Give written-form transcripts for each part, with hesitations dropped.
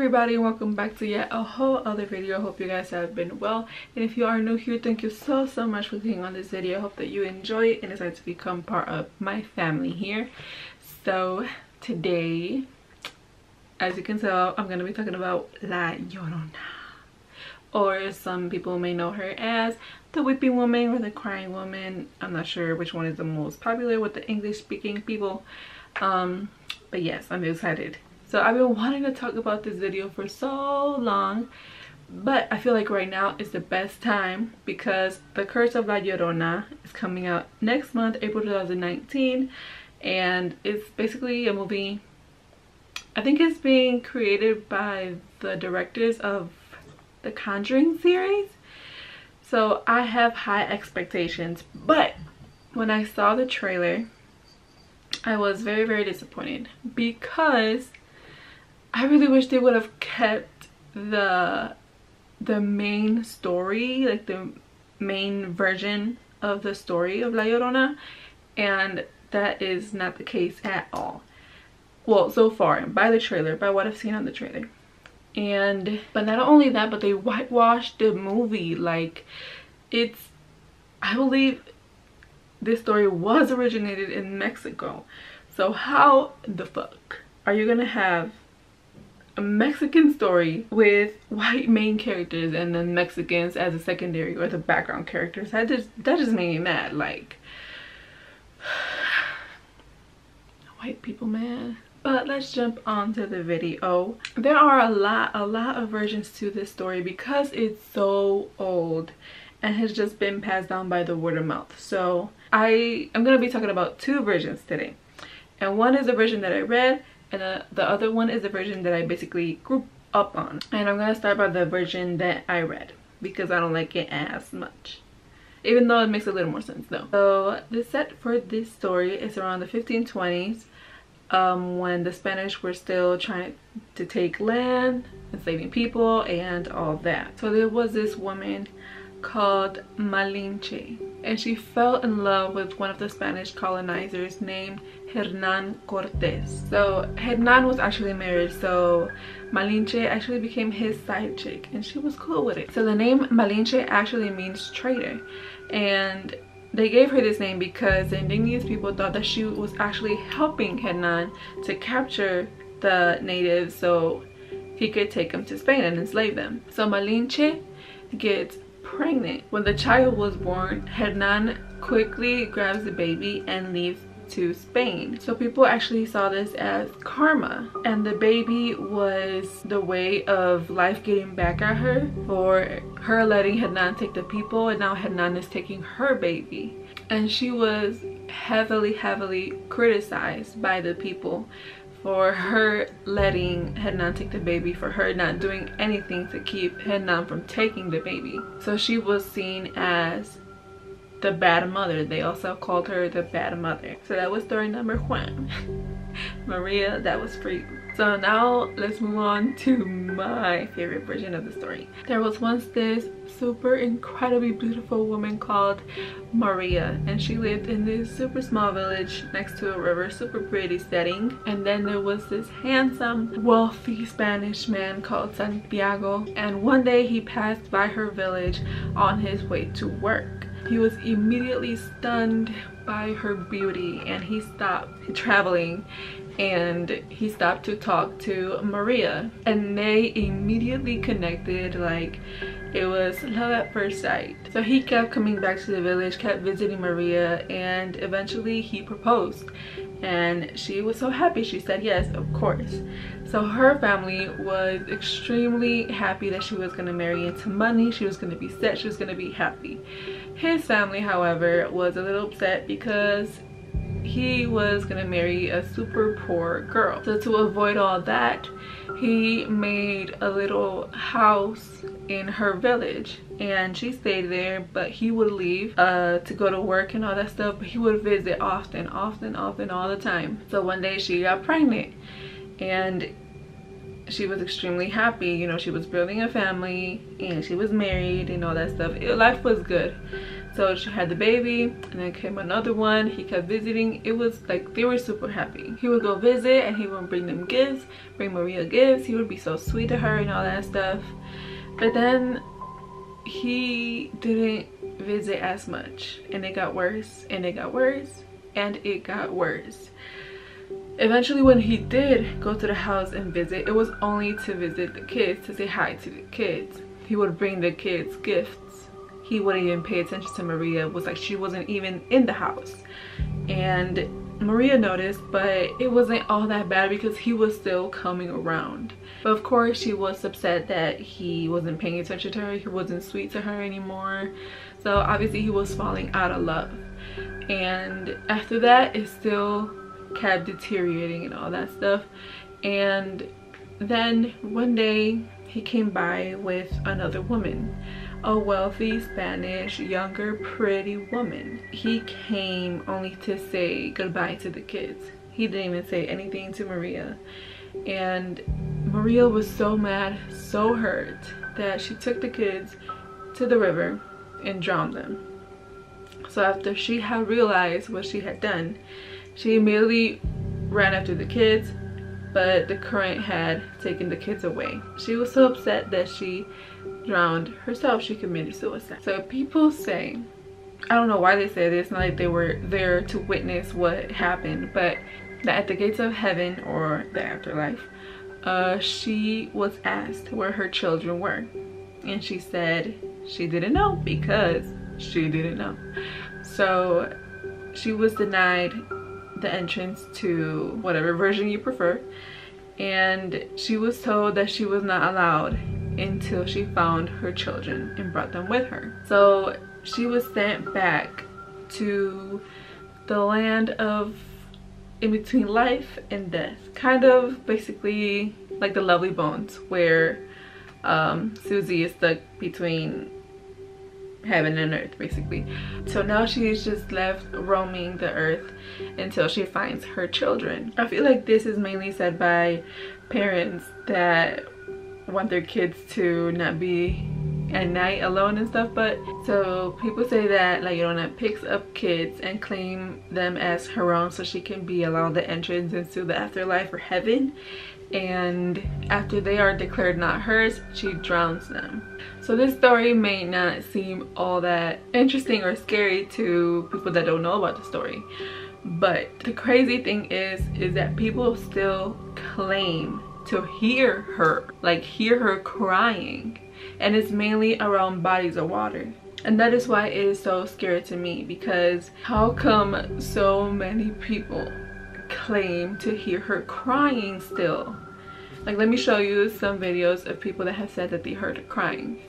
everybody, and welcome back to yet a whole other video. I hope you guys have been well, and if you are new here, thank you so much for clicking on this video. I hope that you enjoy it and decide to become part of my family here. So today, as you can tell, I'm going to be talking about La Llorona, or some people may know her as the weeping woman or the crying woman. I'm not sure which one is the most popular with the English speaking people, but yes, I'm excited. So I've been wanting to talk about this video for so long, but I feel like right now is the best time because The Curse of La Llorona is coming out next month, April 2019, and it's basically a movie. I think it's being created by the directors of the Conjuring series, so I have high expectations. But when I saw the trailer, I was very disappointed because I really wish they would have kept the main story, like the main version of the story of La Llorona, and that is not the case at all. Well, so far, by the trailer, by what I've seen on the trailer. But not only that, but they whitewashed the movie. Like, I believe this story was originated in Mexico. So how the fuck are you gonna have a Mexican story with white main characters and then Mexicans as a secondary or the background characters? That just made me mad. Like, white people, man. But let's jump on to the video. There are a lot of versions to this story because it's so old and has just been passed down by the word of mouth. So I'm gonna be talking about two versions today, and one is the version that I read, and the other one is the version that I basically grew up on. And I'm gonna start by the version that I read because I don't like it as much, even though it makes a little more sense though. So the set for this story is around the 1520s, when the Spanish were still trying to take land, enslaving people, and all that. So there was this woman called Malinche, and she fell in love with one of the Spanish colonizers named Hernan Cortes. So Hernan was actually married, so Malinche actually became his side chick, and she was cool with it. So the name Malinche actually means traitor, and they gave her this name because the indigenous people thought that she was actually helping Hernan to capture the natives so he could take them to Spain and enslave them. So Malinche gets pregnant. When the child was born, Hernan quickly grabs the baby and leaves to Spain. So people actually saw this as karma, and the baby was the way of life getting back at her for her letting Hernan take the people, and now Hernan is taking her baby. And she was heavily criticized by the people for her letting Hernan take the baby, for her not doing anything to keep Hernan from taking the baby. So she was seen as the bad mother. They also called her the bad mother. So that was story number one. Maria, that was for you. So now let's move on to my favorite version of the story. There was once this super incredibly beautiful woman called Maria, and she lived in this super small village next to a river, super pretty setting. And then there was this handsome, wealthy Spanish man called Santiago, and one day he passed by her village on his way to work. He was immediately stunned by her beauty, and he stopped traveling and he stopped to talk to Maria, and they immediately connected. Like, it was love at first sight. So he kept coming back to the village, kept visiting Maria, and eventually he proposed, and she was so happy. She said yes, of course. So her family was extremely happy that she was going to marry into money. She was going to be set, she was going to be happy. His family, however, was a little upset because he was going to marry a super poor girl. So to avoid all that, he made a little house in her village, and she stayed there, but he would leave to go to work and all that stuff, but he would visit often all the time. So one day she got pregnant, and she was extremely happy. You know, she was building a family and she was married and all that stuff. Life was good. So she had the baby, and then came another one. He kept visiting. It was like they were super happy. He would go visit and he would bring them gifts, bring Maria gifts. He would be so sweet to her and all that stuff. But then he didn't visit as much, and it got worse and it got worse and it got worse. Eventually, when he did go to the house and visit, it was only to visit the kids, to say hi to the kids. He would bring the kids gifts. He wouldn't even pay attention to Maria. It was like she wasn't even in the house. And Maria noticed, but it wasn't all that bad because he was still coming around. But of course, she was upset that he wasn't paying attention to her. He wasn't sweet to her anymore. So obviously he was falling out of love. And after that, it still kept deteriorating and all that stuff. And then one day he came by with another woman, a wealthy Spanish, younger, pretty woman. He came only to say goodbye to the kids. He didn't even say anything to Maria. And Maria was so mad, so hurt, that she took the kids to the river and drowned them. So after she had realized what she had done, she immediately ran after the kids, but the current had taken the kids away. She was so upset that she drowned herself. She committed suicide. So people say, I don't know why they say this, not like they were there to witness what happened, but that at the gates of heaven or the afterlife, she was asked where her children were, and she said she didn't know because she didn't know. So she was denied the entrance to whatever version you prefer, and she was told that she was not allowed until she found her children and brought them with her. So she was sent back to the land of in between life and death, kind of basically like the Lovely Bones, where Susie is stuck between heaven and earth basically. So now she's just left roaming the earth until she finds her children. I feel like this is mainly said by parents that want their kids to not be at night alone and stuff. But so people say that like Llorona picks up kids and claim them as her own so she can be allowed the entrance into the afterlife or heaven, and after they are declared not hers, she drowns them. So this story may not seem all that interesting or scary to people that don't know about the story, but the crazy thing is that people still claim to hear her, like hear her crying, and it's mainly around bodies of water. And that is why it is so scary to me, because how come so many people claim to hear her crying still? Like, let me show you some videos of people that have said that they heard her crying.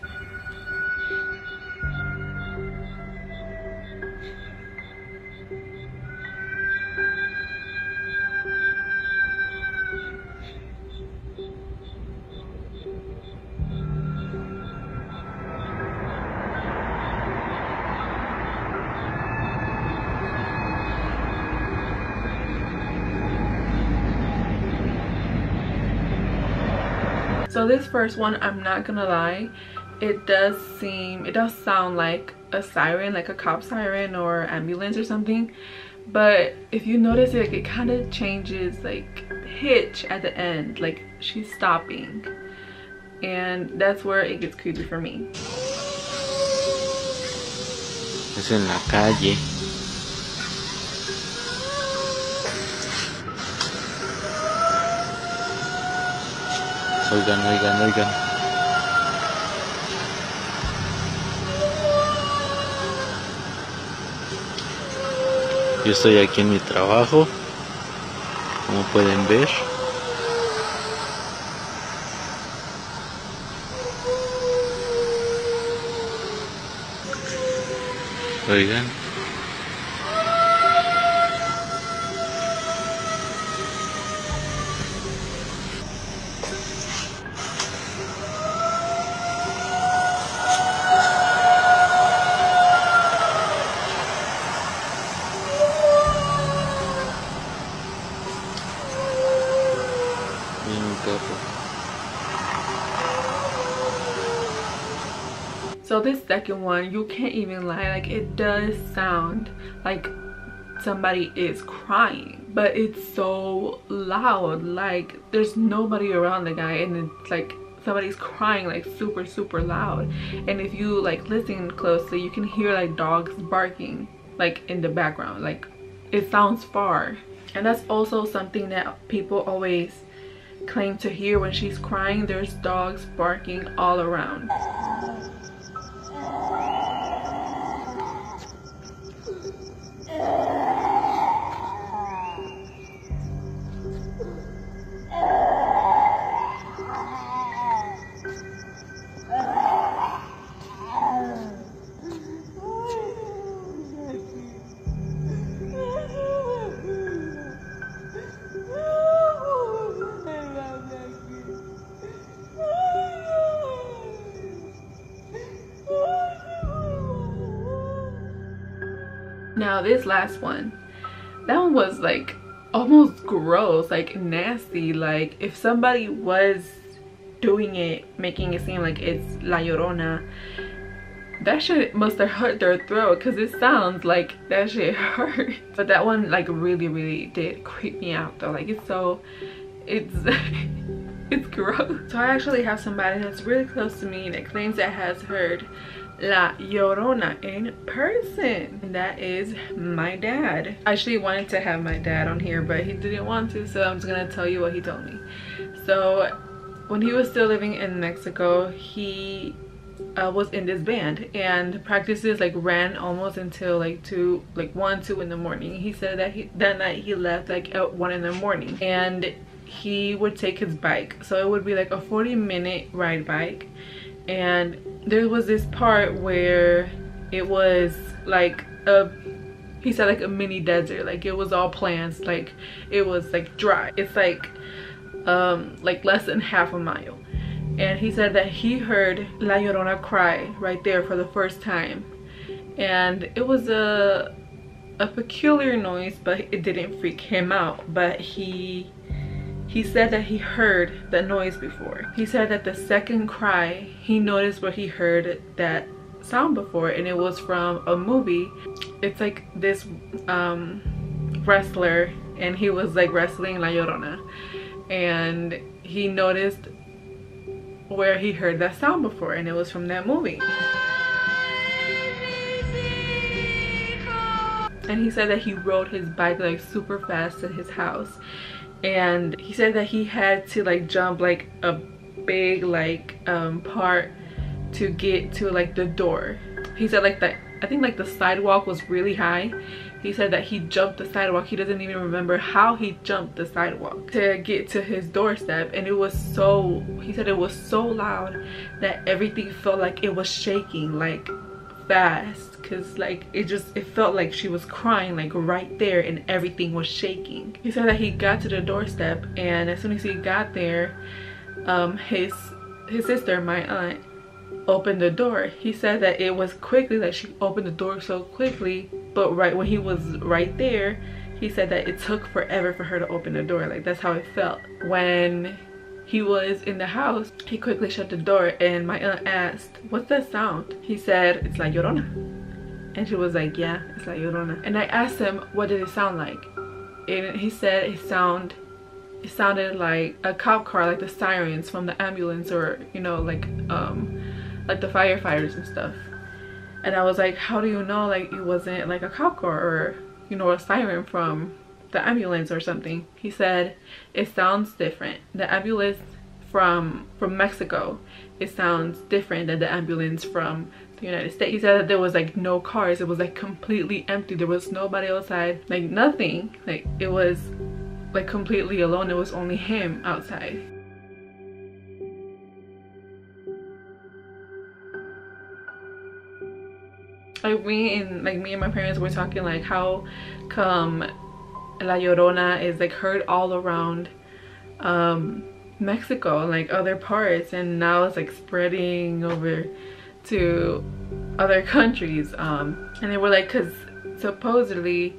So this first one, I'm not gonna lie, it does sound like a siren, like a cop siren or ambulance or something. But if you notice it, it kind of changes like pitch at the end, like she's stopping, and that's where it gets creepy for me. Es en la calle. Oigan, oigan, oigan. Yo estoy aquí en mi trabajo, como pueden ver. Oigan. So this second one, you can't even lie, like it does sound like somebody is crying, but it's so loud, like there's nobody around the guy, and it's like somebody's crying like super loud. And if you like listen closely, you can hear like dogs barking like in the background, like it sounds far. And that's also something that people always claim to hear when she's crying. There's dogs barking all around. Now this last one, that one was like almost gross, like nasty. Like if somebody was doing it, making it seem like it's La Llorona, that shit must have hurt their throat, because it sounds like that shit hurt. But that one like really did creep me out though. Like it's it's gross. So I actually have somebody that's really close to me that claims that has heard La Llorona in person, and that is my dad. I actually wanted to have my dad on here, but he didn't want to, so I'm just gonna tell you what he told me. So when he was still living in Mexico, he was in this band, and practices like ran almost until like 1, 2 in the morning. He said that that night he left like at 1 in the morning, and he would take his bike, so it would be like a 40-minute ride bike. And there was this part where it was like he said like a mini desert, like it was all plants, like it was like dry. It's like less than half a mile. And he said that he heard La Llorona cry right there for the first time, and it was a peculiar noise, but it didn't freak him out. But he said that he heard the noise before. He said that the second cry, he noticed where he heard that sound before, and it was from a movie. It's like this wrestler, and he was like wrestling La Llorona, and he noticed where he heard that sound before, and it was from that movie. And he said that he rode his bike like super fast to his house, and he said that he had to like jump like a big like part to get to like the door. He said like that, I think like the sidewalk was really high. He said that he jumped the sidewalk. He doesn't even remember how he jumped the sidewalk to get to his doorstep, and it was so, he said it was so loud that everything felt like it was shaking like fast, because like it felt like she was crying like right there, and everything was shaking. He said that he got to the doorstep, and as soon as he got there, his sister, my aunt, opened the door. He said that it was quickly, like she opened the door so quickly, but right when he was right there, he said that it took forever for her to open the door. Like that's how it felt. When he was in the house, he quickly shut the door, and my aunt asked, "What's that sound?" He said, "It's La Llorona." And she was like, "Yeah, it's La Llorona." And I asked him, "What did it sound like?" And he said it sounded like a cop car, like the sirens from the ambulance, or you know, like the firefighters and stuff. And I was like, "How do you know like it wasn't like a cop car or, you know, a siren from the ambulance or something?" He said it sounds different. The ambulance from Mexico, it sounds different than the ambulance from the United States. He said that there was like no cars. It was like completely empty. There was nobody outside, like nothing. Like it was like completely alone. It was only him outside. Like me and my parents were talking like how come La Llorona is like heard all around Mexico and like other parts, and now it's like spreading over to other countries, and they were like, because supposedly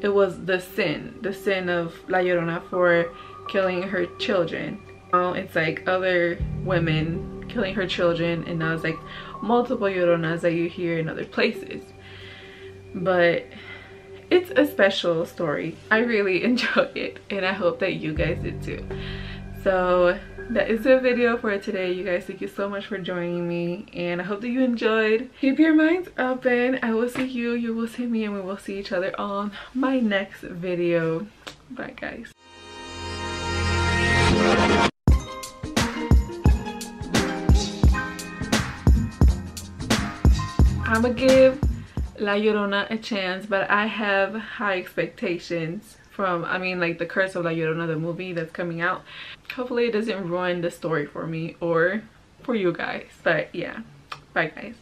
it was the sin of La Llorona for killing her children. It's like other women killing her children, and now it's like multiple Lloronas that you hear in other places. But it's a special story. I really enjoy it, and I hope that you guys did too. So that is the video for today, you guys. Thank you so much for joining me, and I hope that you enjoyed. Keep your minds open. I will see you, you will see me, and we will see each other on my next video. Bye guys. I'm gonna give La Llorona a chance, but I have high expectations from, I mean, like the Curse of La Llorona, the movie that's coming out. Hopefully it doesn't ruin the story for me or for you guys. But yeah, bye guys.